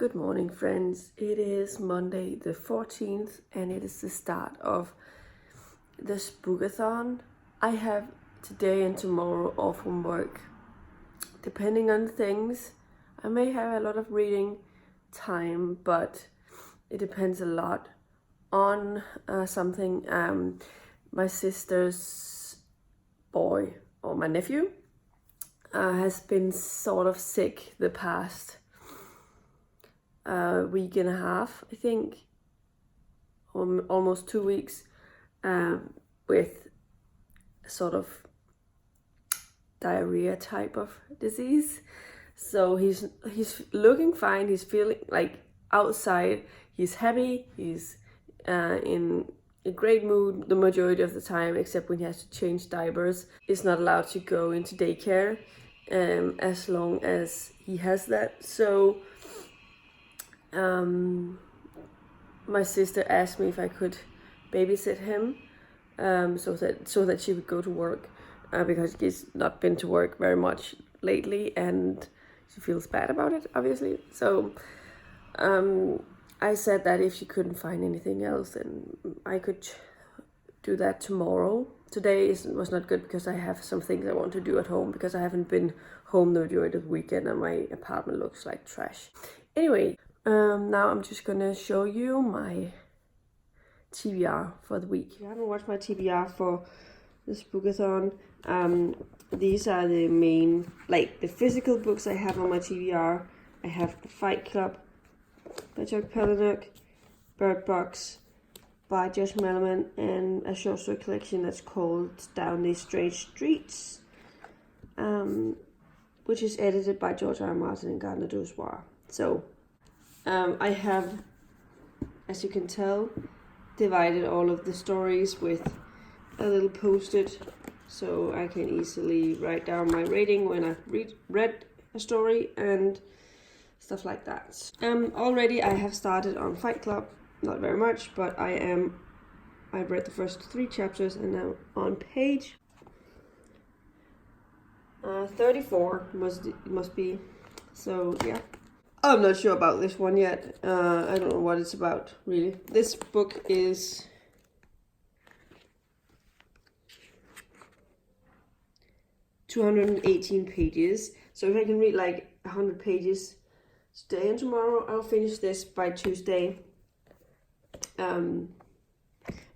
Good morning, friends. It is Monday the 14th and it is the start of the Spookathon. I have today and tomorrow off from work. Depending on things, I may have a lot of reading time, but it depends a lot on something. My sister's boy, or my nephew, has been sort of sick the past week and a half, I think, almost 2 weeks, with sort of diarrhea type of disease. So he's looking fine. He's feeling like outside. He's happy. He's in a great mood the majority of the time, except when he has to change diapers. He's not allowed to go into daycare as long as he has that. So my sister asked me if I could babysit him, so that she would go to work, because he's not been to work very much lately and she feels bad about it, obviously. So I said that if she couldn't find anything else, then I could do that tomorrow. Today was not good because I have some things I want to do at home, because I haven't been home the majority of the weekend and my apartment looks like trash. Anyway, now I'm just gonna show you my TBR for the week. If you haven't watched my TBR for the Spookathon, these are the main, like, the physical books I have on my TBR. I have Fight Club by Chuck Palahniuk, Bird Box by Josh Malerman, and a short story collection that's called Down These Strange Streets, which is edited by George R. Martin and Gardner Dozois. So I have, as you can tell, divided all of the stories with a little post-it, so I can easily write down my rating when I've read a story and stuff like that. Already I have started on Fight Club, not very much, but I've read the first 3 chapters and now on page 34 must be. So yeah, I'm not sure about this one yet. I don't know what it's about, really. This book is 218 pages. So if I can read like 100 pages today and tomorrow, I'll finish this by Tuesday. And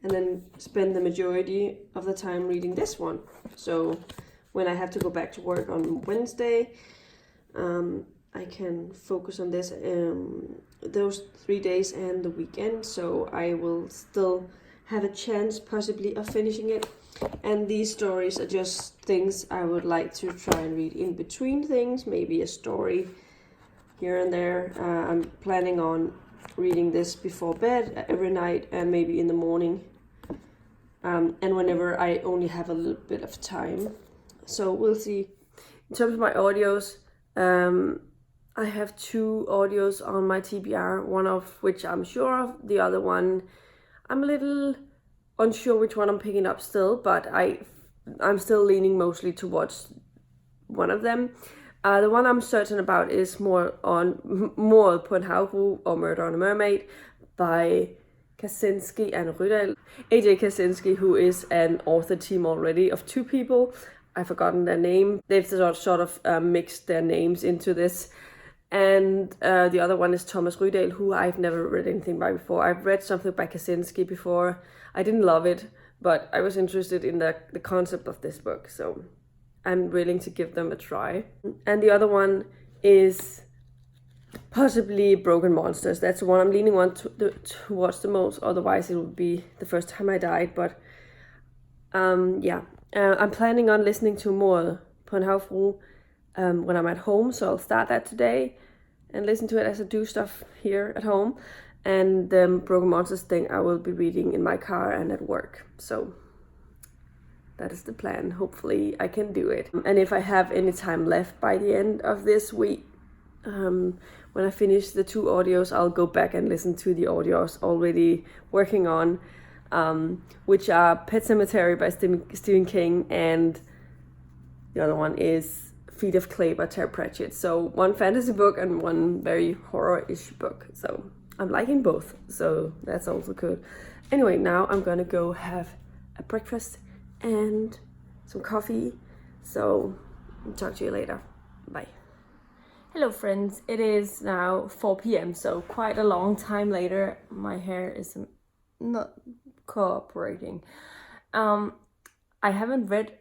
then spend the majority of the time reading this one. So when I have to go back to work on Wednesday, I can focus on this those 3 days and the weekend, so I will still have a chance possibly of finishing it. And these stories are just things I would like to try and read in between things, maybe a story here and there. I'm planning on reading this before bed every night and maybe in the morning, and whenever I only have a little bit of time. So we'll see. In terms of my audios, I have 2 audios on my TBR, one of which I'm sure of, the other one I'm a little unsure which one I'm picking up still, but I'm still leaning mostly towards one of them. The one I'm certain about is more på en havfrue, or Murder on a Mermaid by Kaczynski and Rydahl. AJ Kaczynski, who is an author team already of 2 people. I've forgotten their name. They've sort of mixed their names into this. And the other one is Thomas Rydahl, who I've never read anything by before. I've read something by Kaczynski before. I didn't love it, but I was interested in the concept of this book, so I'm willing to give them a try. And the other one is possibly Broken Monsters. That's the one I'm leaning on towards the most. Otherwise, it would be The First Time I Died. But yeah, I'm planning on listening to more på en havfrue when I'm at home, so I'll start that today and listen to it as I do stuff here at home. And the Broken Monsters thing I will be reading in my car and at work. So that is the plan. Hopefully I can do it. And if I have any time left by the end of this week, when I finish the 2 audios, I'll go back and listen to the audios already working on, which are Pet Sematary by Stephen King, and the other one is Feet of Clay by Terry Pratchett. So one fantasy book and one very horror-ish book. So I'm liking both, so that's also good. Anyway, now I'm gonna go have a breakfast and some coffee. So I'll talk to you later. Bye. Hello friends, it is now 4 p.m. so quite a long time later. My hair is not cooperating. I haven't read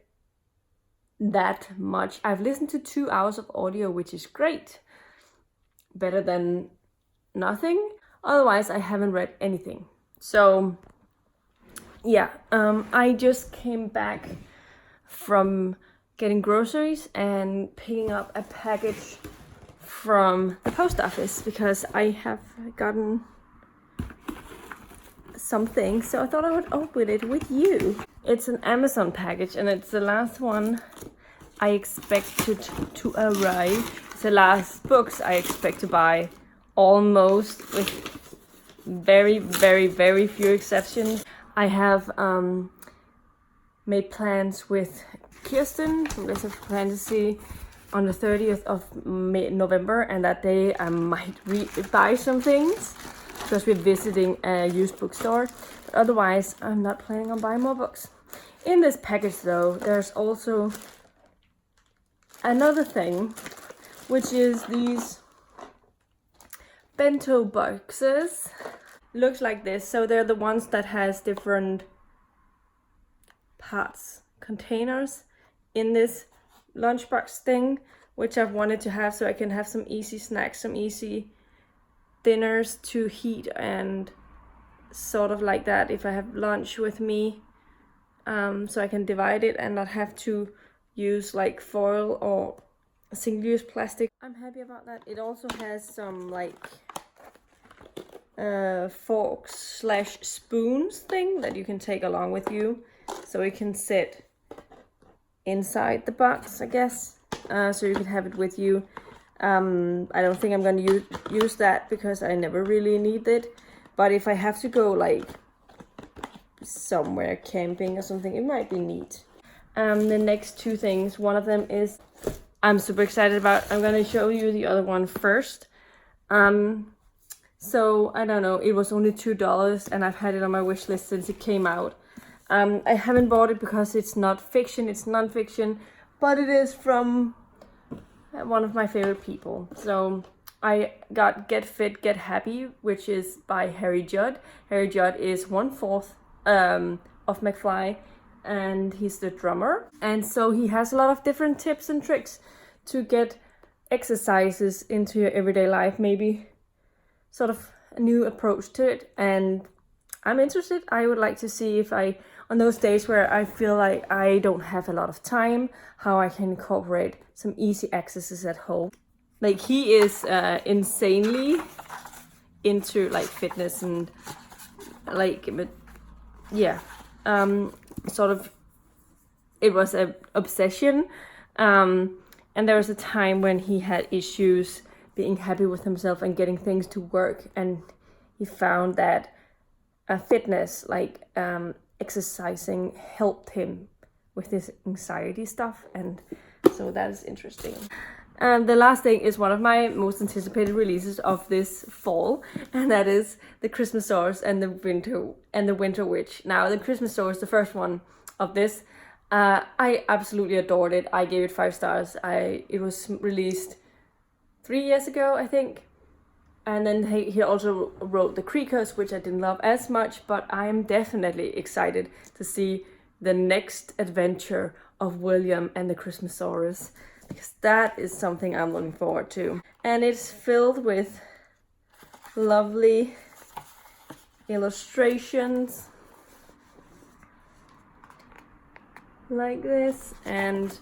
that much. I've listened to 2 hours of audio, which is great. Better than nothing. Otherwise, I haven't read anything. So, yeah, I just came back from getting groceries and picking up a package from the post office because I have gotten something, so I thought I would open it with you. It's an Amazon package and it's the last one I expected to arrive. It's the last books I expect to buy, almost, with very, very, very few exceptions. I have made plans with Kirsten from List of Fantasy on the 30th of November, and that day I might buy some things because we're visiting a used bookstore. But otherwise, I'm not planning on buying more books. In this package though, there's also another thing, which is these bento boxes. Looks like this. So they're the ones that has different parts, containers in this lunchbox thing, which I've wanted to have so I can have some easy snacks, some easy dinners to heat and sort of like that if I have lunch with me, so I can divide it and not have to use like foil or single-use plastic. I'm happy about that. It also has some like forks slash spoons thing that you can take along with you, so it can sit inside the box, I guess, so you can have it with you. I don't think I'm going to use that because I never really need it, but if I have to go like somewhere camping or something, it might be neat. The next 2 things, one of them is I'm super excited about. I'm going to show you the other one first. So I don't know, it was only $2 and I've had it on my wish list since it came out. I haven't bought it because it's not fiction, it's non-fiction, but it is from one of my favorite people. So I got Get Fit, Get Happy, which is by Harry Judd. Harry Judd is 1/4 of McFly, and he's the drummer. And so he has a lot of different tips and tricks to get exercises into your everyday life, maybe sort of a new approach to it. And I'm interested. I would like to see if on those days where I feel like I don't have a lot of time, how I can incorporate some easy exercises at home. Like, he is insanely into like fitness and like, yeah, sort of, it was an obsession. And there was a time when he had issues being happy with himself and getting things to work, and he found that fitness, like exercising, helped him with his anxiety stuff, and so that is interesting. The last thing is one of my most anticipated releases of this fall, and that is the Christmasaurus and the Winter Witch. Now, the Christmasaurus, the first one of this, I absolutely adored it. I gave it 5 stars. It was released 3 years ago, I think. And then he also wrote The Creakers, which I didn't love as much, but I am definitely excited to see the next adventure of William and the Christmasaurus, because that is something I'm looking forward to. And it's filled with lovely illustrations like this. And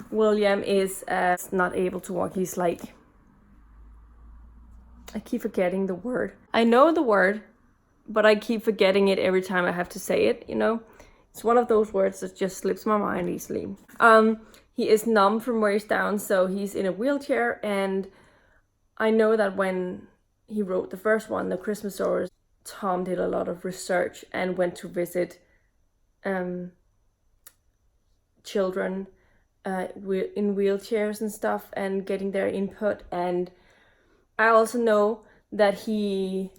William is not able to walk. He's like, I keep forgetting the word. I know the word, but I keep forgetting it every time I have to say it, you know? It's one of those words that just slips my mind easily. He is numb from waist down, so he's in a wheelchair, and I know that when he wrote the first one, The Christmasaurus, Tom did a lot of research and went to visit children in wheelchairs and stuff, and getting their input. And I also know that he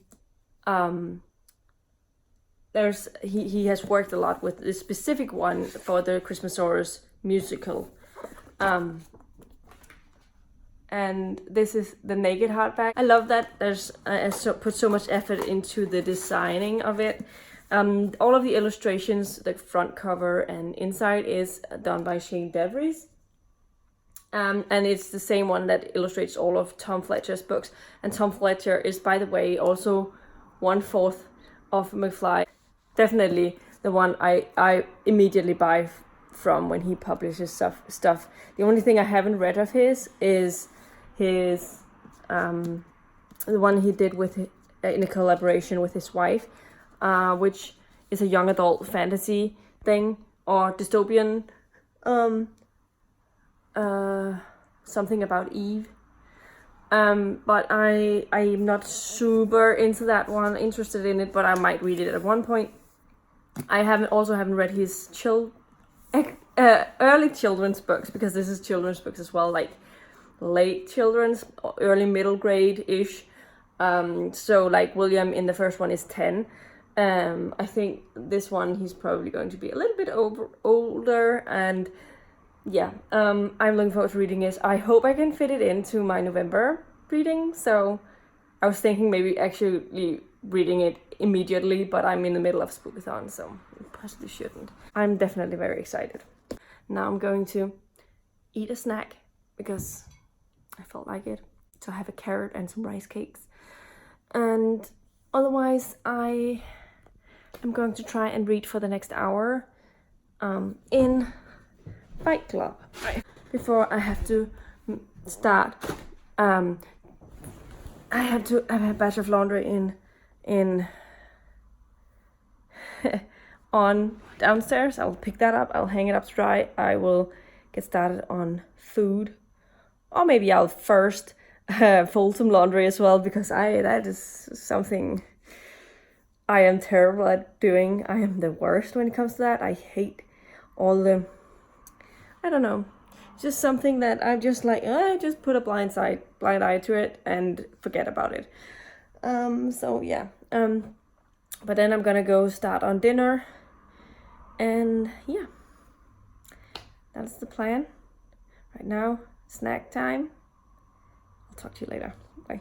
has worked a lot with this specific one for the Christmasaurus musical. And this is the naked hardback. I love that there's put so much effort into the designing of it. All of the illustrations, the front cover and inside, is done by Shane Devries. And it's the same one that illustrates all of Tom Fletcher's books. And Tom Fletcher is, by the way, also 1/4 of McFly. Definitely the one I immediately buy from when he publishes stuff. The only thing I haven't read of his is his the one he did with in a collaboration with his wife, which is a young adult fantasy thing, or dystopian, something about Eve. But I'm not super into that one, interested in it, but I might read it at one point. I haven't read his early children's books, because this is children's books as well, like late children's, early middle grade-ish. So like William in the first one is 10. I think this one he's probably going to be a little bit older, and yeah, I'm looking forward to reading it. I hope I can fit it into my November reading, so I was thinking maybe actually reading it immediately, but I'm in the middle of Spookathon, so I possibly shouldn't. I'm definitely very excited. Now I'm going to eat a snack, because I felt like it. So I have a carrot and some rice cakes. And otherwise, I am going to try and read for the next hour in Fight Club. Before I have to start, I have a batch of laundry in on downstairs. I'll pick that up, I'll hang it up to dry. I will get started on food, or maybe I'll first fold some laundry as well, because that is something I am terrible at doing. I am the worst when it comes to that. I hate all the, I don't know, just something that I'm just like, just put a blind eye to it and forget about it. So yeah, but then I'm gonna go start on dinner, and yeah, that's the plan. Right now, snack time. I'll talk to you later. Bye.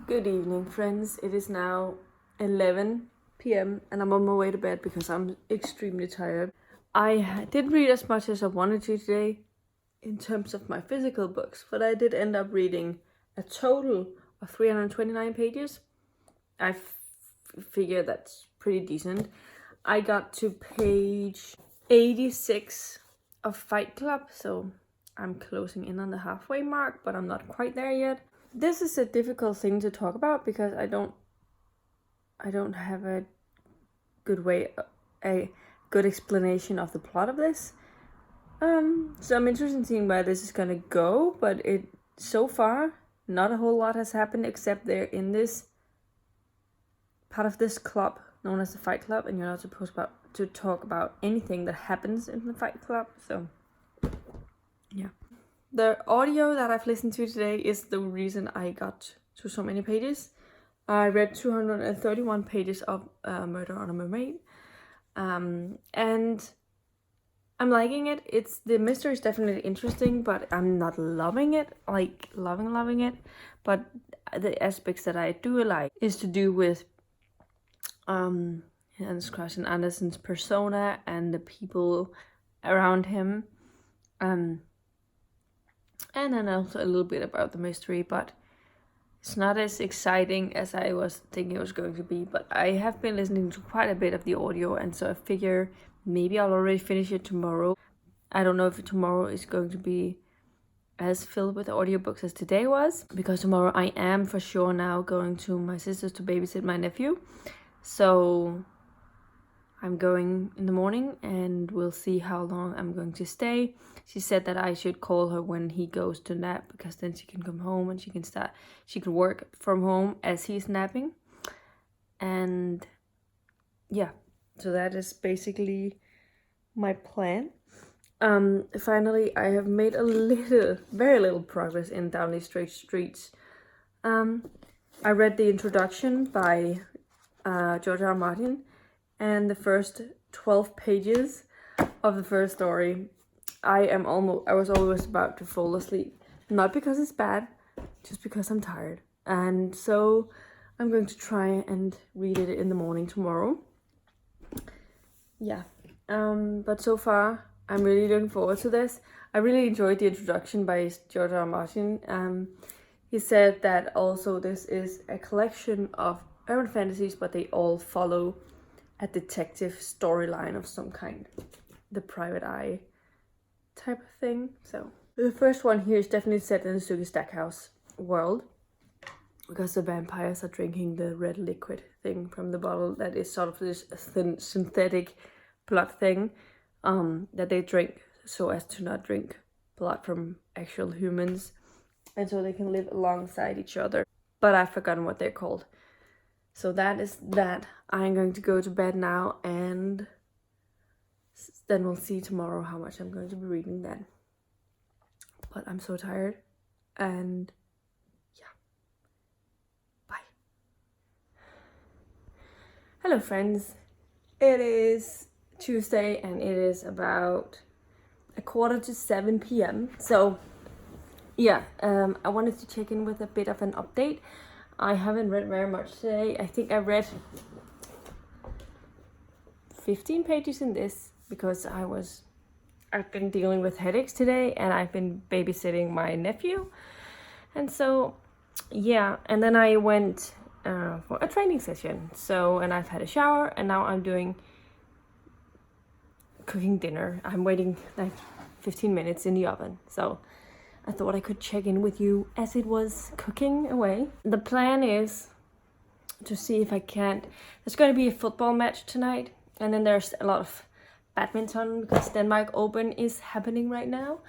Good evening, friends. It is now 11 p.m. and I'm on my way to bed because I'm extremely tired. I didn't read as much as I wanted to today in terms of my physical books, but I did end up reading a total of 329 pages. I figure that's pretty decent. I got to page 86 of Fight Club, so I'm closing in on the halfway mark, but I'm not quite there yet. This is a difficult thing to talk about because I don't have a good explanation of the plot of this. So I'm interested in seeing where this is gonna go, but so far not a whole lot has happened, except they're in this part of this club known as the Fight Club, and you're not supposed to talk about anything that happens in the Fight Club. So yeah, the audio that I've listened to today is the reason I got to so many pages. I read 231 pages of Murder on a Mermaid, and I'm liking it. The mystery is definitely interesting, but I'm not loving it, like loving it. But the aspects that I do like is to do with Hans Christian Andersen's persona and the people around him, and then also a little bit about the mystery, but it's not as exciting as I was thinking it was going to be. But I have been listening to quite a bit of the audio, and so I figure maybe I'll already finish it tomorrow. I don't know if tomorrow is going to be as filled with audiobooks as today was, because tomorrow I am for sure now going to my sister's to babysit my nephew. So I'm going in the morning and we'll see how long I'm going to stay. She said that I should call her when he goes to nap, because then she can come home and she can work from home as he's napping. And yeah, so that is basically my plan. Finally, I have made very little progress in Down These Straight Streets. I read the introduction by George R. R. Martin, and the first 12 pages of the first story. I was always about to fall asleep. Not because it's bad, just because I'm tired. And so I'm going to try and read it in the morning tomorrow. Yeah. But so far, I'm really looking forward to this. I really enjoyed the introduction by George R. R. Martin. He said that also this is a collection of urban fantasies, but they all follow a detective storyline of some kind. The private eye type of thing. So the first one here is definitely set in the Suki Stackhouse world, because the vampires are drinking the red liquid thing from the bottle that is sort of this thin synthetic blood thing that they drink so as to not drink blood from actual humans, and so they can live alongside each other. But I've forgotten what they're called. So that is that. I'm going to go to bed now, and then we'll see tomorrow how much I'm going to be reading then. But I'm so tired, and yeah. Bye. Hello friends. It is Tuesday and it is about 6:45 p.m. So yeah, I wanted to check in with a bit of an update. I haven't read very much today. I think I read 15 pages in this because I've been dealing with headaches today, and I've been babysitting my nephew. And so, yeah, and then I went for a training session. So, and I've had a shower, and now I'm cooking dinner. I'm waiting like 15 minutes in the oven. So I thought I could check in with you as it was cooking away. The plan is to see if I can't. There's going to be a football match tonight, and then there's a lot of badminton because Denmark Open is happening right now.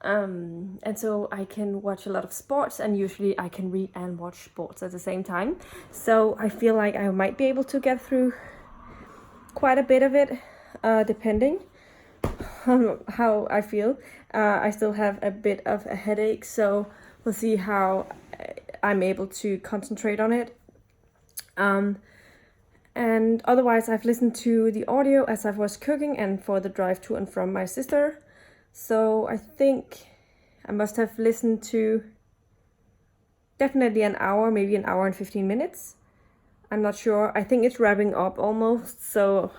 And so I can watch a lot of sports, and usually I can read and watch sports at the same time. So I feel like I might be able to get through quite a bit of it, depending on how I feel. I still have a bit of a headache, so we'll see how I'm able to concentrate on it. And otherwise, I've listened to the audio as I was cooking and for the drive to and from my sister. So I think I must have listened to definitely an hour, maybe an hour and 15 minutes. I'm not sure. I think it's wrapping up almost. So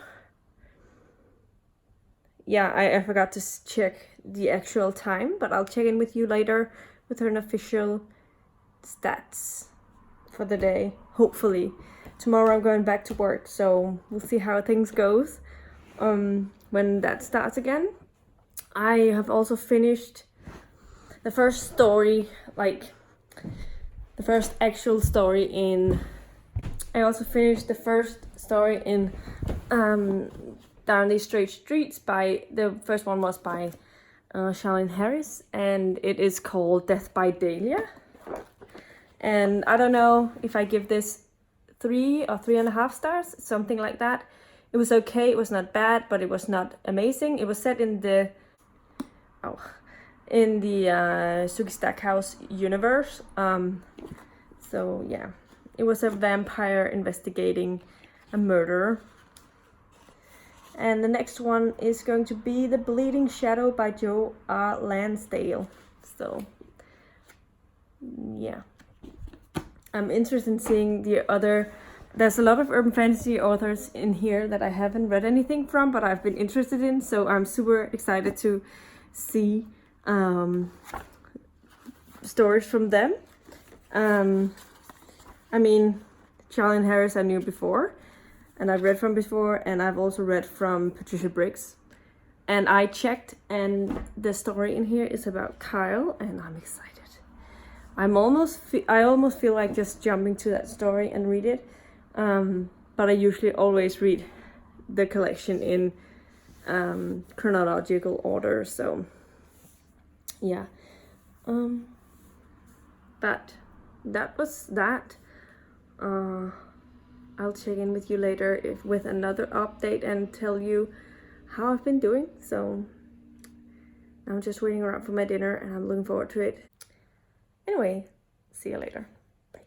yeah, I forgot to check the actual time, but I'll check in with you later with an official stats for the day, hopefully. Tomorrow I'm going back to work, so we'll see how things goes when that starts again. I have also finished the first story, like the first actual story in. I also finished the first story in Down These Straight Streets. The first one was by Charlene Harris, and it is called Death by Dahlia. And I don't know if I give this 3 or 3.5 stars, something like that. It was okay, it was not bad, but it was not amazing. It was set in the Suki Stackhouse universe. So yeah, it was a vampire investigating a murder. And the next one is going to be The Bleeding Shadow by Joe R. Lansdale. So yeah, I'm interested in seeing the other. There's a lot of urban fantasy authors in here that I haven't read anything from, but I've been interested in, so I'm super excited to see stories from them. I mean, Charlene Harris I knew before, and I've read from before, and I've also read from Patricia Briggs. And I checked, and the story in here is about Kyle, and I'm excited. I almost feel like just jumping to that story and read it. But I usually always read the collection in chronological order, so yeah. But that was that. I'll check in with you later with another update and tell you how I've been doing. So I'm just waiting around for my dinner and I'm looking forward to it. Anyway, see you later. Bye.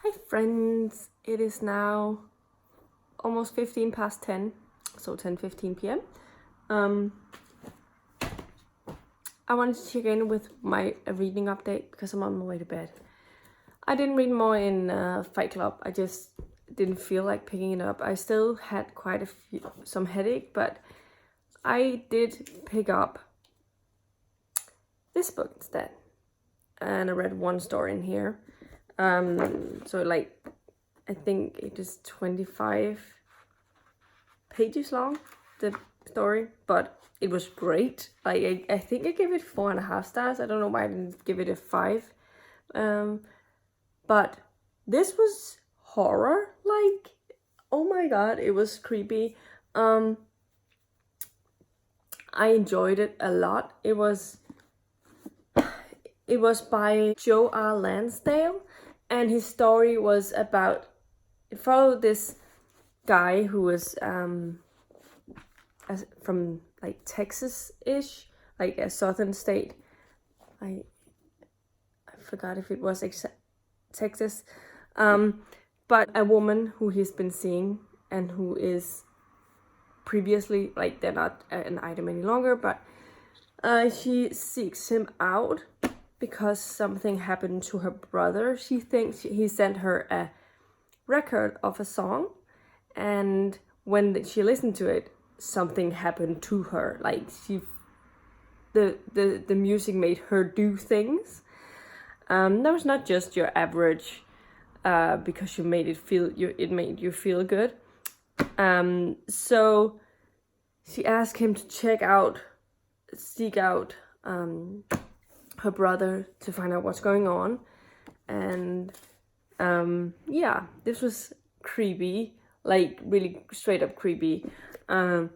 Hi friends, it is now almost 15 past 10, so 10:15 p.m. I wanted to check in with my reading update because I'm on my way to bed. I didn't read more in Fight Club. I just didn't feel like picking it up. I still had quite some headache, but I did pick up this book instead. And I read one story in here. So like, I think it is 25 pages long, the story, but it was great. Like, I think I gave it 4.5 stars. I don't know why I didn't give it a 5. But this was horror, like, oh my god, it was creepy. I enjoyed it a lot. It was by Joe R. Lansdale, and his story was about, it followed this guy who was from like Texas-ish, like a southern state. I forgot if it was Texas, but a woman who he's been seeing and who is previously, like, they're not an item any longer, but she seeks him out because something happened to her brother. She thinks he sent her a record of a song, and when she listened to it, something happened to her. Like, the music made her do things. That was not just your average because it made you feel good. So she asked him to seek out her brother to find out what's going on. And yeah, this was creepy, like really straight up creepy. And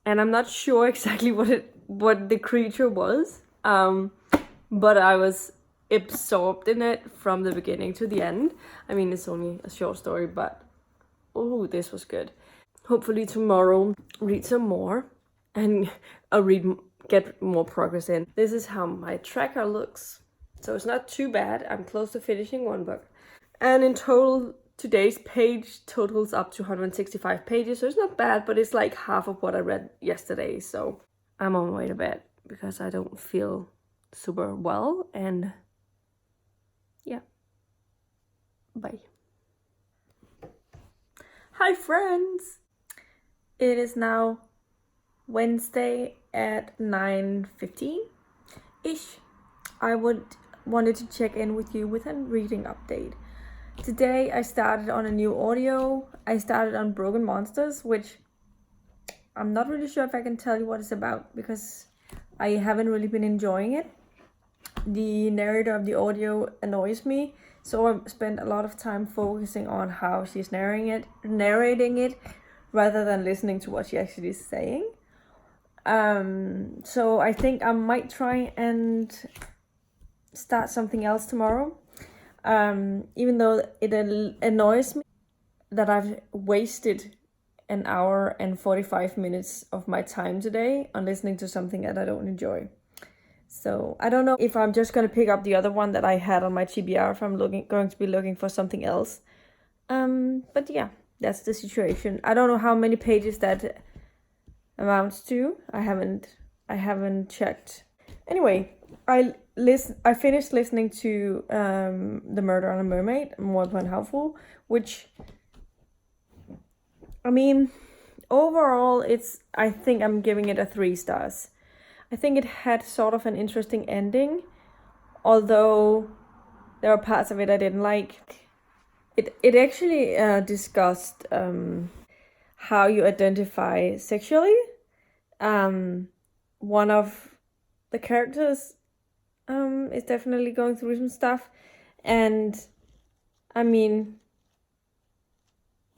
I'm not sure exactly what the creature was, but I was absorbed in it from the beginning to the end. I mean, it's only a short story, but oh, this was good. Hopefully tomorrow read some more and I'll get more progress in. This is how my tracker looks, so it's not too bad. I'm close to finishing one book, and in total today's page totals up to 165 pages, so it's not bad, but it's like half of what I read yesterday. So I'm on my way to bed because I don't feel super well, and yeah, bye. Hi friends! It is now Wednesday at 9:15-ish. I wanted to check in with you with a reading update. Today I started on a new audio. I started on Broken Monsters, which I'm not really sure if I can tell you what it's about because I haven't really been enjoying it. The narrator of the audio annoys me, so I spent a lot of time focusing on how she's narrating it rather than listening to what she actually is saying. So I think I might try and start something else tomorrow. Even though it annoys me that I've wasted an hour and 45 minutes of my time today on listening to something that I don't enjoy. So I don't know if I'm just going to pick up the other one that I had on my TBR, if I'm going to be looking for something else. But yeah, that's the situation. I don't know how many pages that amounts to. I haven't checked. Anyway, I finished listening to The Murder on a Mermaid, Mord på en Havfrue, which, I mean, overall I think I'm giving it a 3 stars. I think it had sort of an interesting ending, although there are parts of it I didn't like. It actually discussed how you identify sexually. One of the characters is definitely going through some stuff, and I mean,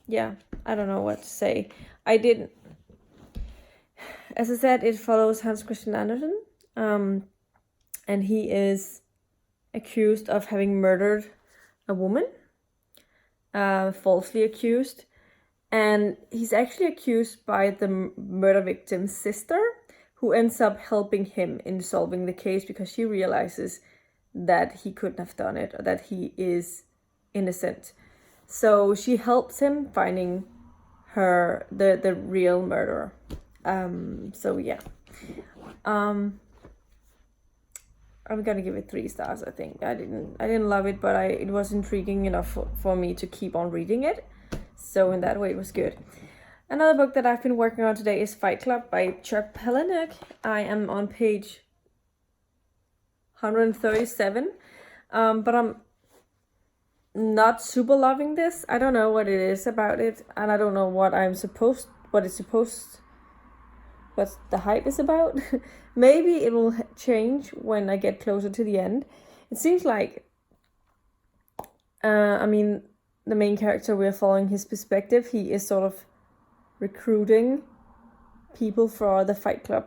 yeah, I don't know what to say. As I said, it follows Hans Christian Andersen, and he is accused of having murdered a woman, falsely accused, and he's actually accused by the murder victim's sister, who ends up helping him in solving the case because she realizes that he couldn't have done it, or that he is innocent. So she helps him finding the real murderer. So yeah. I'm gonna give it 3 stars. I think I didn't love it, but it was intriguing enough for me to keep on reading it. So in that way, it was good. Another book that I've been working on today is Fight Club by Chuck Palahniuk. I am on page 137, but I'm not super loving this. I don't know what it is about it, and I don't know what the hype is about. Maybe it will change when I get closer to the end. It seems like, the main character, we're following his perspective. He is sort of recruiting people for the Fight Club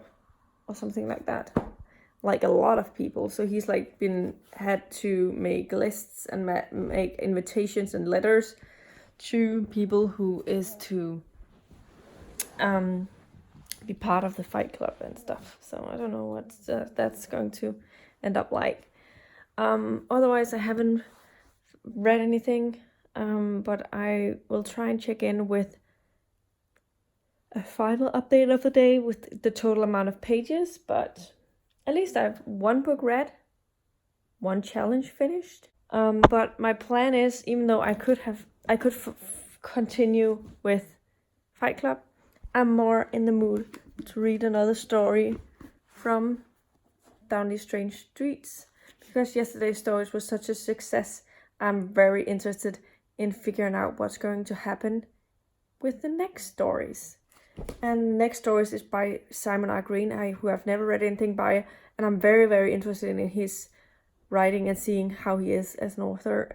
or something like that. Like a lot of people. So he's like had to make lists and make invitations and letters to people who is to be part of the Fight Club and stuff. So I don't know what that's going to end up like. Otherwise, I haven't read anything, but I will try and check in with a final update of the day with the total amount of pages. But at least I have 1 book read, 1 challenge finished. But my plan is, even though I could continue with Fight Club, I'm more in the mood to read another story from Down These Strange Streets, because yesterday's stories was such a success. I'm very interested in figuring out what's going to happen with the next stories. And next stories is by Simon R. Green, who I've never read anything by, and I'm very, very interested in his writing and seeing how he is as an author.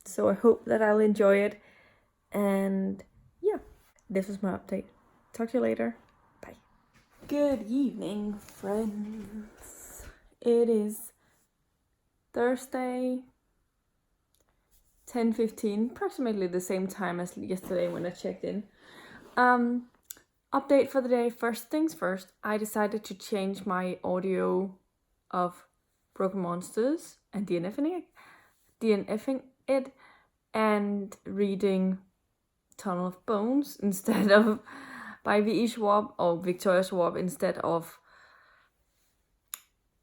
So I hope that I'll enjoy it. And yeah, this was my update. Talk to you later. Bye. Good evening, friends. It is Thursday, 10:15, approximately the same time as yesterday when I checked in. Update for the day. First things first, I decided to change my audio of Broken Monsters and DNFing it and reading Tunnel of Bones instead of by V.E. Schwab or Victoria Schwab instead of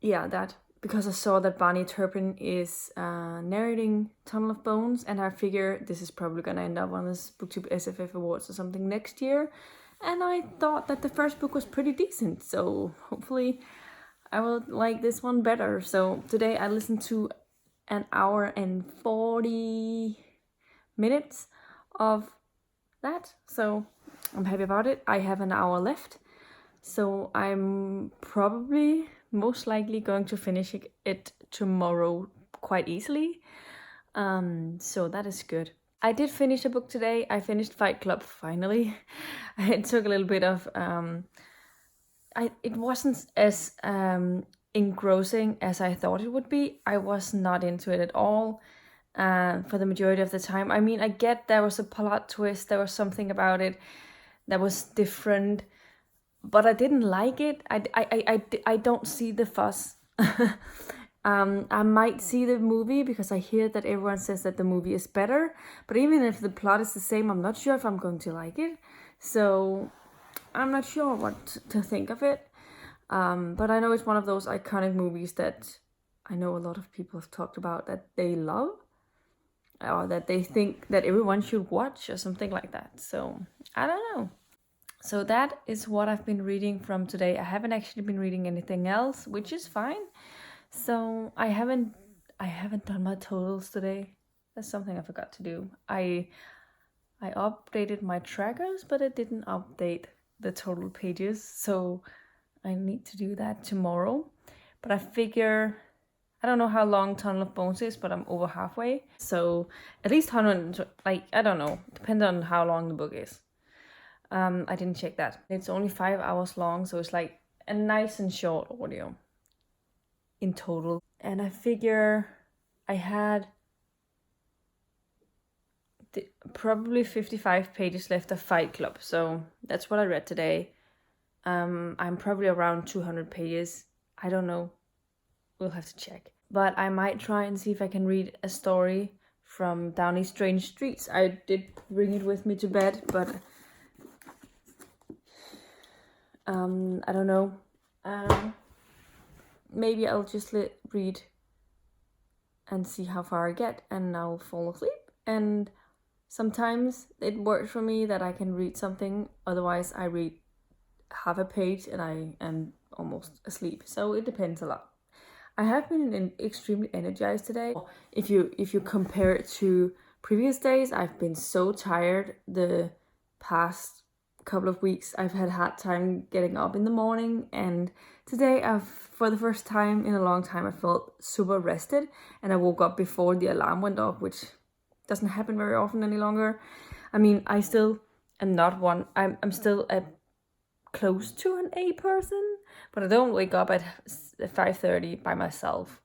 that, because I saw that Barney Turpin is narrating Tunnel of Bones, and I figure this is probably gonna end up on this BookTube SFF Awards or something next year. And I thought that the first book was pretty decent, so hopefully I will like this one better. So today I listened to 1 hour and 40 minutes of that, so I'm happy about it. I have 1 hour left, so I'm probably most likely going to finish it tomorrow quite easily. So that is good. I did finish a book today. I finished Fight Club finally. It took a little bit of it wasn't as engrossing as I thought it would be. I was not into it at all for the majority of the time. I mean, I get there was a plot twist, there was something about it that was different, but I didn't like it. I don't see the fuss. I might see the movie because I hear that everyone says that the movie is better, but even if the plot is the same, I'm not sure if I'm going to like it. So I'm not sure what to think of it. But I know it's one of those iconic movies that I know a lot of people have talked about that they love, or that they think that everyone should watch or something like that. So I don't know. So that is what I've been reading from today. I haven't actually been reading anything else, which is fine. So I haven't done my totals today. That's something I forgot to do. I updated my trackers, but it didn't update the total pages. So I need to do that tomorrow. But I figure, I don't know how long Tunnel of Bones is, but I'm over halfway. So at least 100, I don't know, depends on how long the book is. I didn't check that. It's only 5 hours long, so it's like a nice and short audio in total. And I figure I had probably 55 pages left of Fight Club, so that's what I read today. I'm probably around 200 pages. I don't know. We'll have to check. But I might try and see if I can read a story from Downey Strange Streets. I did bring it with me to bed, but I don't know. Maybe I'll just read and see how far I get, and I'll fall asleep. And sometimes it works for me that I can read something, otherwise I read half a page and I am almost asleep. So it depends a lot. I have been extremely energized today. If you compare it to previous days, I've been so tired the past couple of weeks. I've had hard time getting up in the morning, and today for the first time in a long time, I felt super rested, and I woke up before the alarm went off, which doesn't happen very often any longer. I mean, I still am not one. I'm still close to an A person, but I don't wake up at 5:30 by myself.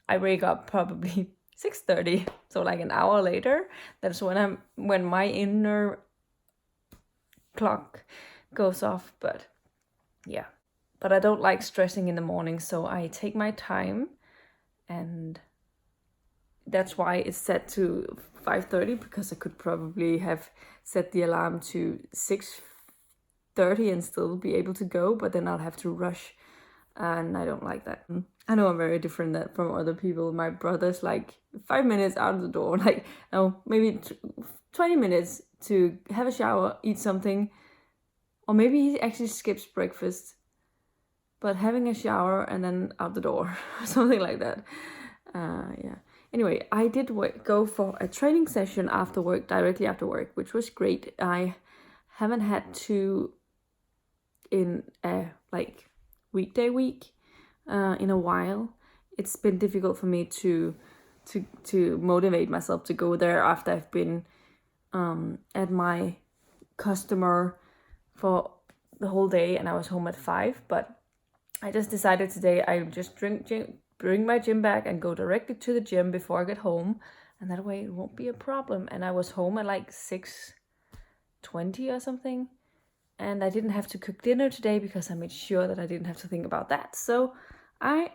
I wake up probably 6:30, so like an hour later. That's when my inner clock goes off. But yeah, but I don't like stressing in the morning, so I take my time, and that's why it's set to 5:30, because I could probably have set the alarm to 6:30 and still be able to go, but then I'll have to rush, and I don't like that. I know I'm very different from other people. My brother's like 5 minutes out of the door, like no, maybe 20 minutes to have a shower, eat something, or maybe he actually skips breakfast, but having a shower and then out the door, something like that. Yeah. Anyway, I did go for a training session after work, directly after work, which was great. I haven't had to in a like weekday week in a while. It's been difficult for me to motivate myself to go there after I've been at my customer for the whole day, and I was home at 5. But I just decided today I just bring my gym bag and go directly to the gym before I get home, and that way it won't be a problem. And I was home at like 6:20 or something, and I didn't have to cook dinner today because I made sure that I didn't have to think about that. So I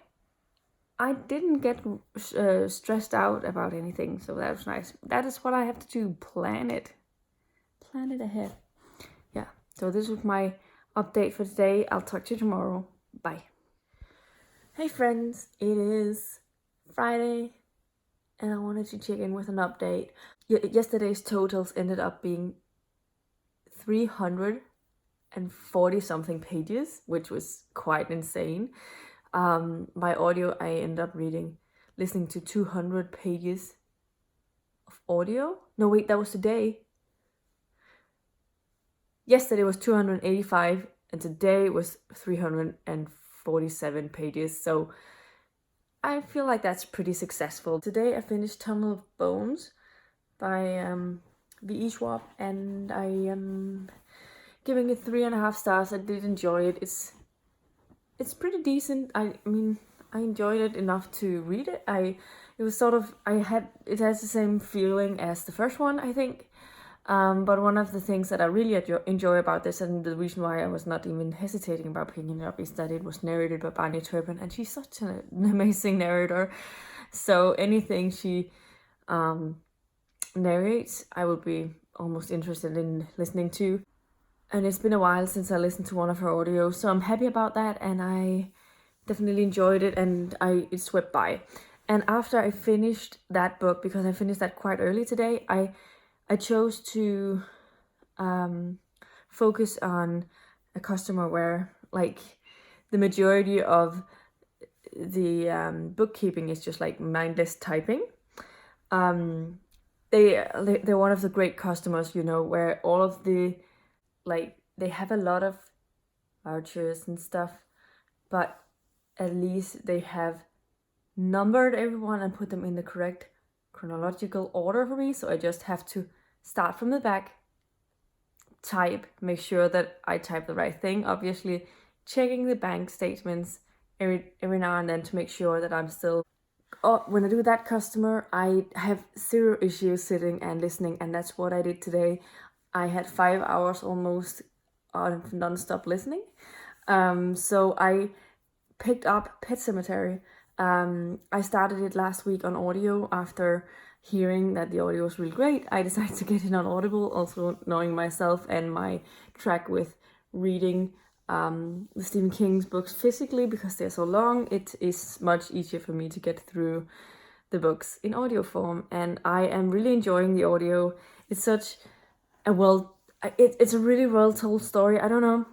didn't get stressed out about anything, so that was nice. That is what I have to do, plan it ahead. Yeah, so this was my update for today. I'll talk to you tomorrow. Bye. Hey friends, it is Friday, and I wanted to check in with an update. Yesterday's totals ended up being 340 something pages, which was quite insane. By audio, I ended up listening to 200 pages of audio. No, wait, that was today. Yesterday was 285, and today was 347 pages. So I feel like that's pretty successful. Today I finished Tunnel of Bones by V.E. Schwab, and I am giving it 3.5 stars. I did enjoy it. It's pretty decent. I mean, I enjoyed it enough to read it. It has the same feeling as the first one, I think. But one of the things that I really enjoy about this, and the reason why I was not even hesitating about picking it up, is that it was narrated by Barney Turpin, and she's such an amazing narrator. So anything she narrates, I would be almost interested in listening to. And it's been a while since I listened to one of her audios, so I'm happy about that, and I definitely enjoyed it, and it swept by. And after I finished that book, because I finished that quite early today, I chose to focus on a customer where like the majority of the bookkeeping is just like mindless typing. They're one of the great customers, where all of the they have a lot of vouchers and stuff, but at least they have numbered everyone and put them in the correct chronological order for me. So I just have to start from the back, make sure that I type the right thing, obviously checking the bank statements every now and then to make sure that I'm still... when I do that customer, I have 0 issues sitting and listening, and that's what I did today. I had 5 hours almost of non-stop listening. So I picked up Pet Cemetery. I started it last week on audio after hearing that the audio was really great. I decided to get it on Audible, also knowing myself and my track with reading the Stephen King's books physically because they're so long. It is much easier for me to get through the books in audio form, and I am really enjoying the audio. It's such a it's a really well told story. I don't know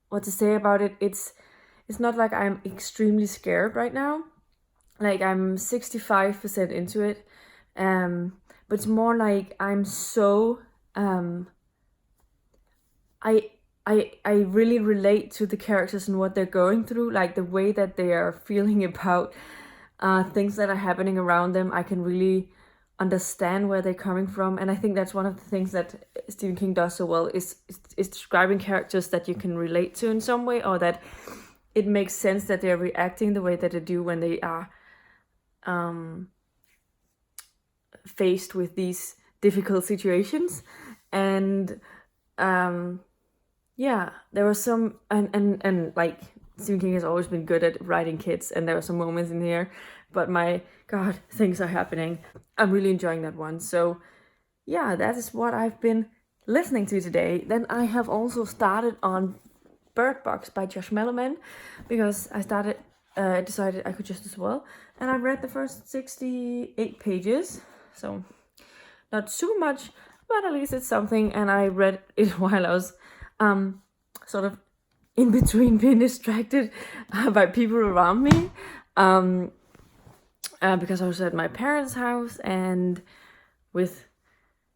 what to say about it. It's not like I'm extremely scared right now. Like I'm 65% into it. But it's more like I'm so I really relate to the characters and what they're going through, like the way that they are feeling about things that are happening around them. I can really understand where they're coming from, and I think that's one of the things that Stephen King does so well is describing characters that you can relate to in some way, or that it makes sense that they're reacting the way that they do when they are faced with these difficult situations. And yeah, there was some and like Stephen King has always been good at writing kids, and there were some moments in here, but my god, things are happening. I'm really enjoying that one. So yeah, that is what I've been listening to today. Then I have also started on Bird Box by Josh Mellerman because I decided I could just as well, and I read the first 68 pages, so not super much, but at least it's something. And I read it while I was sort of in between being distracted by people around me, because I was at my parents' house and with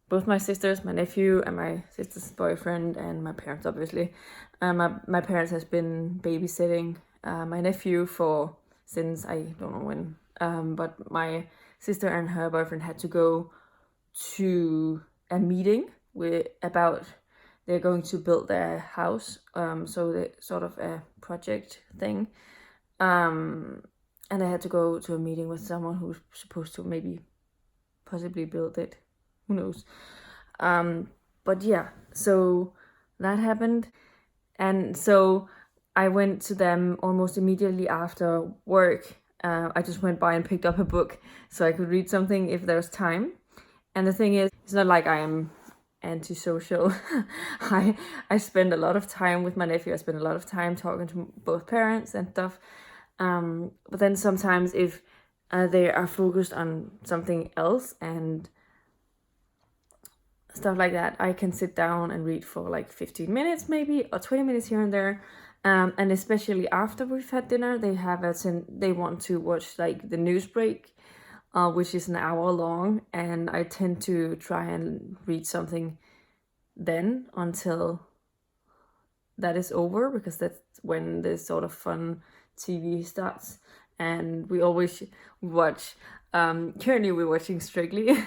both my sisters, my nephew, and my sister's boyfriend, and my parents, obviously. My parents has been babysitting my nephew since I don't know when, but my sister and her boyfriend had to go to a meeting about they're going to build their house, so they sort of a project thing, and they had to go to a meeting with someone who's supposed to possibly build it. Who knows? But yeah, so that happened, and so I went to them almost immediately after work. I just went by and picked up a book so I could read something if there's time. And the thing is, it's not like I am antisocial. I spend a lot of time with my nephew. I spend a lot of time talking to both parents and stuff. But then sometimes if they are focused on something else and stuff like that, I can sit down and read for like 15 minutes maybe, or 20 minutes here and there. And especially after we've had dinner, they want to watch like the news break, which is an hour long, and I tend to try and read something then until that is over, because that's when the sort of fun TV starts. And we always watch, currently we're watching Strictly,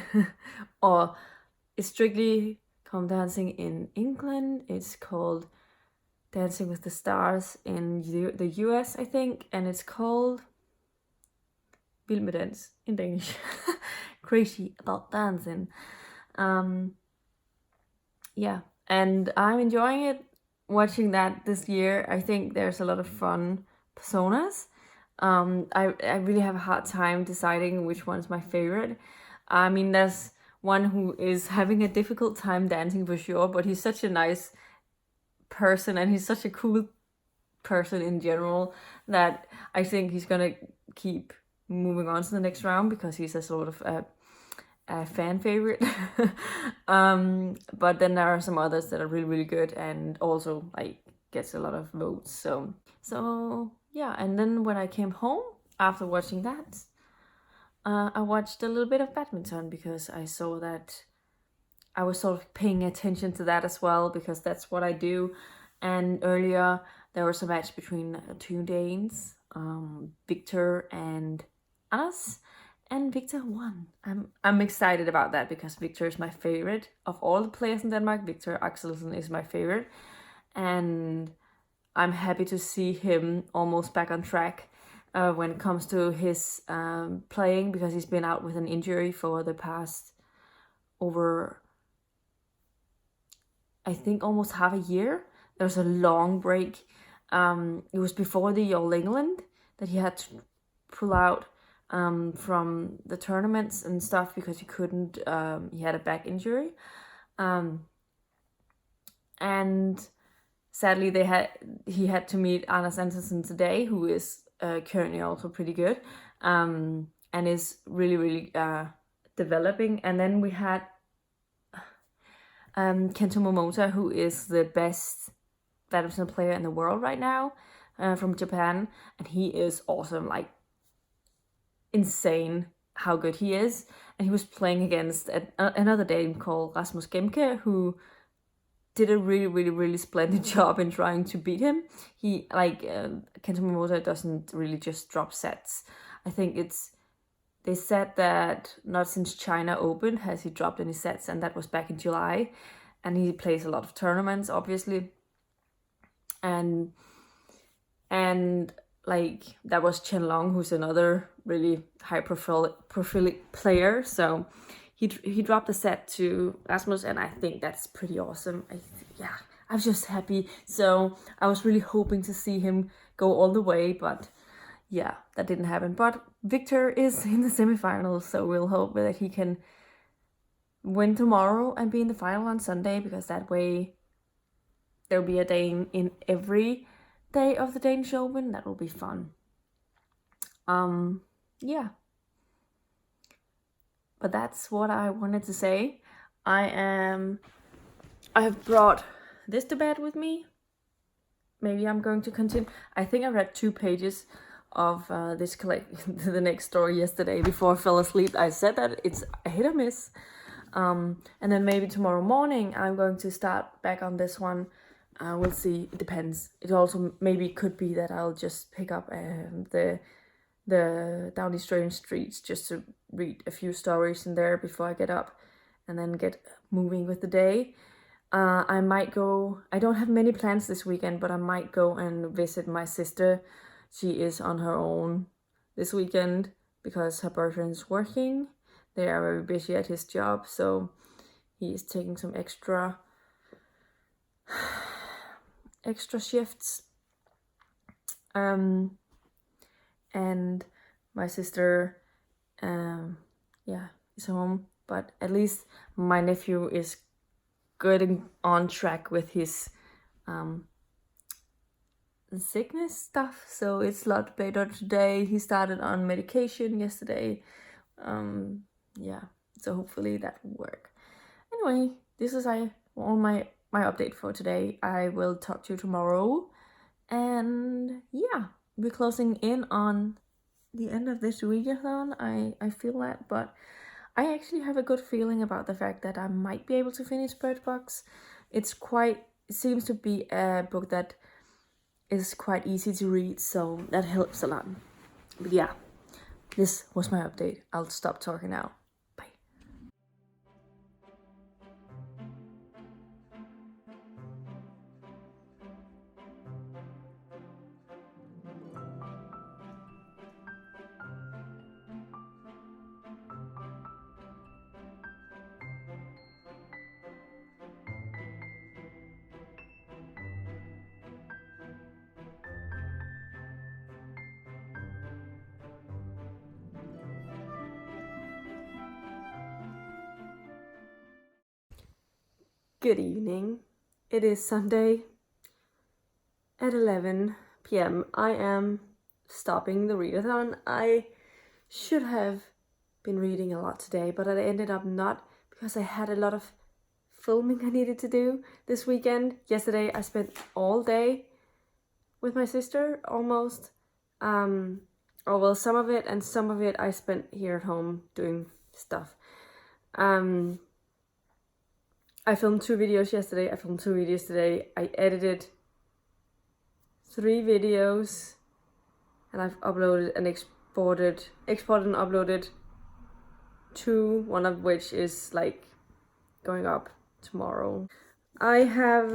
or it's Strictly Come Dancing in England. It's called Dancing with the Stars in the US, I think, and it's called Vild med Dans in Danish. Crazy about dancing. Yeah, and I'm enjoying it, watching that this year. I think there's a lot of fun personas. I really have a hard time deciding which one's my favorite. I mean, there's one who is having a difficult time dancing for sure, but he's such a nice person and he's such a cool person in general that I think he's gonna keep moving on to the next round because he's a sort of a fan favorite. But then there are some others that are really, really good and also like gets a lot of votes. So yeah, and then when I came home after watching that, I watched a little bit of badminton because I saw that I was sort of paying attention to that as well because that's what I do. And earlier there was a match between two Danes, Victor and Anders, and Victor won. I'm excited about that because Victor is my favorite of all the players in Denmark. Victor Axelsen is my favorite, and I'm happy to see him almost back on track when it comes to his playing, because he's been out with an injury for the past over, I think, almost half a year. There was a long break It was before the All England that he had to pull out from the tournaments and stuff because he couldn't. He had a back injury, and sadly he had to meet Anders Andersen today, who is currently also pretty good, and is really developing. And then we had Kento Momota, who is the best badminton player in the world right now, from Japan, and he is awesome, like insane how good he is. And he was playing against another Dane called Rasmus Gemke, who did a really splendid job in trying to beat him. He Kento Momota doesn't really just drop sets. I think they said that not since China Open has he dropped any sets, and that was back in July. And he plays a lot of tournaments, obviously. And like that was Chen Long, who's another really high profile player. So he dropped a set to Rasmus, and I think that's pretty awesome. I'm just happy. So I was really hoping to see him go all the way, but yeah, that didn't happen. But Victor is in the semifinals, so we'll hope that he can win tomorrow and be in the final on Sunday, because that way there'll be a Dane in every day of the Danish Open. That will be fun. Yeah. But that's what I wanted to say. I have brought this to bed with me. Maybe I'm going to continue. I think I read 2 pages of this the next story yesterday before I fell asleep. I said that it's a hit or miss. And then maybe tomorrow morning I'm going to start back on this one. We'll see. It depends. It also maybe could be that I'll just pick up the Down the Australian Streets just to read a few stories in there before I get up, and then get moving with the day. I might go. I don't have many plans this weekend, but I might go and visit my sister. She is on her own this weekend because her boyfriend's working. They are very busy at his job, so he is taking some extra shifts. And my sister is home, but at least my nephew is getting on track with his sickness stuff, so it's a lot better today. He started on medication yesterday. So hopefully that will work. Anyway, this is all my update for today. I will talk to you tomorrow, and we're closing in on the end of this readathon. I feel that, but I actually have a good feeling about the fact that I might be able to finish Bird Box. It seems to be a book that is quite easy to read, so that helps a lot. But yeah, this was my update. I'll stop talking now. Bye. Good evening. It is Sunday at 11 p.m. I am stopping the readathon. I should have been reading a lot today, but I ended up not, because I had a lot of filming I needed to do this weekend. Yesterday I spent all day with my sister, almost. Some of it, and some of it I spent here at home doing stuff. I filmed 2 videos yesterday. I filmed 2 videos today. I edited 3 videos, and I've uploaded and exported and uploaded 2, one of which is like going up tomorrow. I have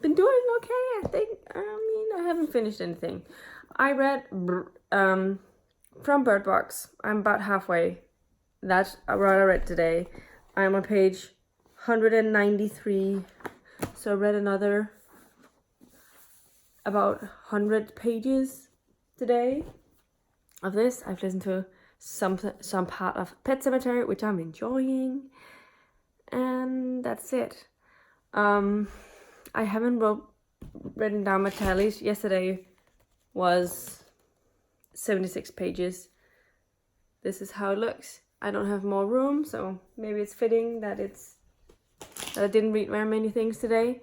been doing okay, I think. I haven't finished anything. I read from Bird Box. I'm about halfway. That's what I read today. I'm on page 193. So I read another about 100 pages today of this. I've listened to some part of Pet Cemetery, which I'm enjoying, and that's it. I haven't written down my tallies. Yesterday was 76 pages. This is how it looks. I don't have more room, so maybe it's fitting that I didn't read very many things today.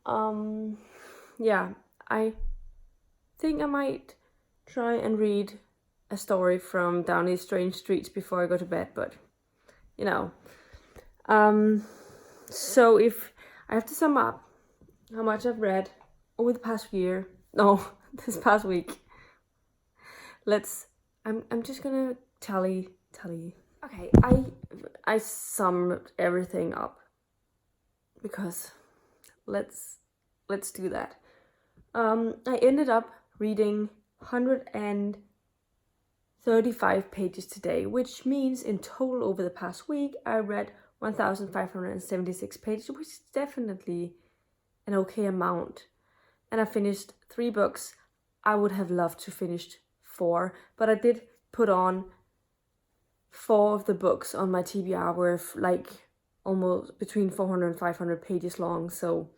Yeah, I think I might try and read a story from Down These Strange Streets before I go to bed, but you know. So if I have to sum up how much I've read over the past year, no, this past week. I'm just gonna tally. Okay, I summed everything up because let's do that. I ended up reading 135 pages today, which means in total over the past week I read 1,576 pages, which is definitely an okay amount. And I finished 3 books. I would have loved to finish 4, but I did put on 4 of the books on my TBR were like almost between 400 and 500 pages long, so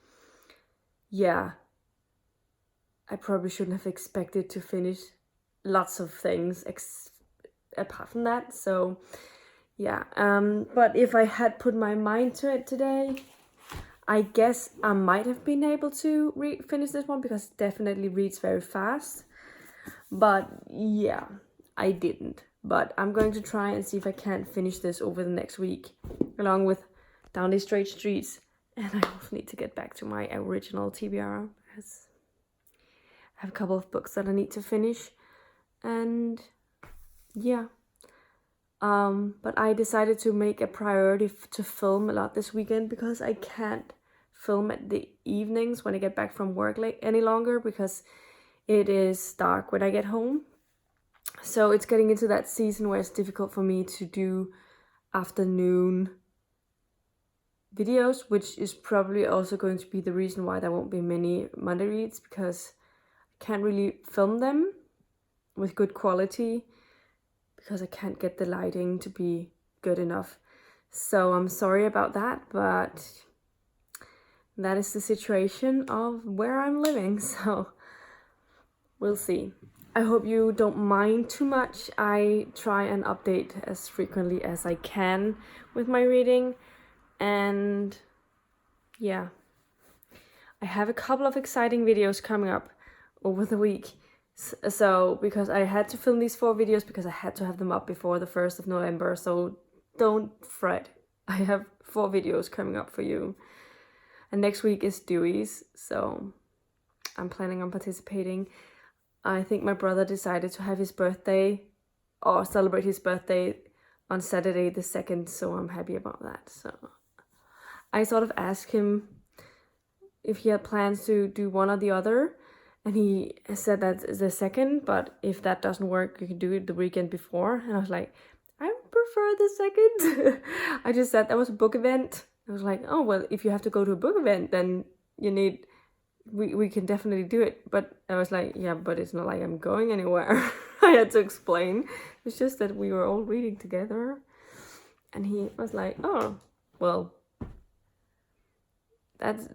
yeah, I probably shouldn't have expected to finish lots of things apart from that, so yeah. But if I had put my mind to it today, I guess I might have been able to finish this one because it definitely reads very fast. But yeah, I didn't. But I'm going to try and see if I can finish this over the next week, along with Down These Strange Streets. And I also need to get back to my original TBR, because I have a couple of books that I need to finish. And yeah. But I decided to make a priority to film a lot this weekend because I can't film at the evenings when I get back from work any longer because it is dark when I get home. So it's getting into that season where it's difficult for me to do afternoon videos, which is probably also going to be the reason why there won't be many Monday reads, because I can't really film them with good quality because I can't get the lighting to be good enough. So I'm sorry about that, but that is the situation of where I'm living, so we'll see. I hope you don't mind too much. I try and update as frequently as I can with my reading, and yeah. I have a couple of exciting videos coming up over the week. So, because I had to film these 4 videos because I had to have them up before the 1st of November, so don't fret. I have 4 videos coming up for you. And next week is Dewey's, so I'm planning on participating. I think my brother decided to have his birthday, or celebrate his birthday on Saturday the 2nd, so I'm happy about that. So I sort of asked him if he had plans to do one or the other, and he said that the 2nd, but if that doesn't work, you can do it the weekend before. And I was like, I prefer the 2nd. I just said that was a book event. I was like, oh, well, if you have to go to a book event, then you need, we can definitely do it. But I was like, yeah, but it's not like I'm going anywhere. I had to explain. It's just that we were all reading together. And he was like, oh, well,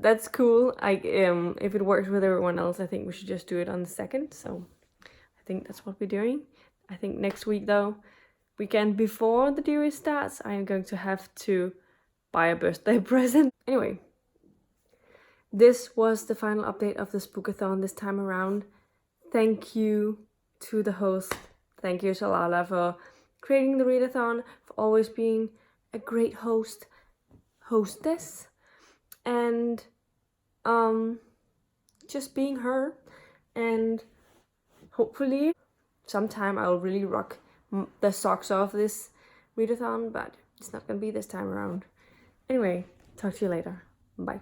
that's cool. If it works with everyone else, I think we should just do it on the 2nd. So I think that's what we're doing. I think next week, though, weekend before the Dewey starts, I am going to have to buy a birthday present. Anyway, this was the final update of the Spookathon this time around. Thank you to the host. Thank you to Lala for creating the readathon, for always being a great hostess. And just being her, and hopefully sometime I'll really rock the socks off this readathon, but it's not gonna be this time around. Anyway, talk to you later. Bye.